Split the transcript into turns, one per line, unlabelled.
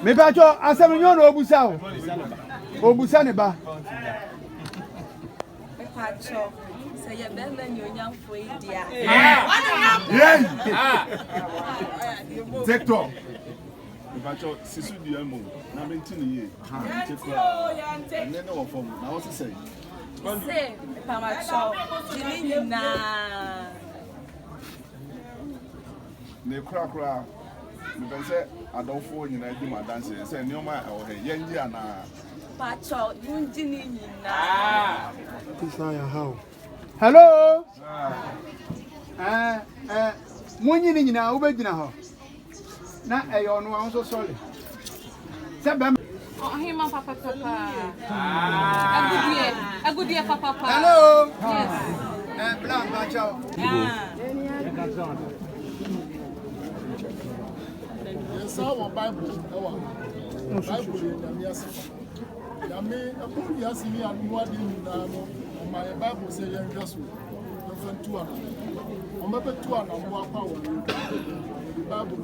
Me ba cho asem nyo na obusa o. Obusa ne ba.
Me pa cho. Say ye be me nyonyam fo idia.
Yes.
Sector. Bacho sisu di amo na mentini ye. Ne no form. Na what say?
Say pa ma cho. Dili na.
Ne kra. Me say adofo nyina di ma dance say ne o ma o he yenji ana.
Pa cho yunji ni nyina.
This na ya how. Hello. Munyi ni nyina ubegyina ho. Na eyo no an so sorry. Se bem.
Oh, him papa. Agudie papa.
Hello.
Yes.
Blanc ba chao.
Yes, our Bible. Yami, a book has me and what in my Bible say, young just different to another. I'm a bit to another power. The Bible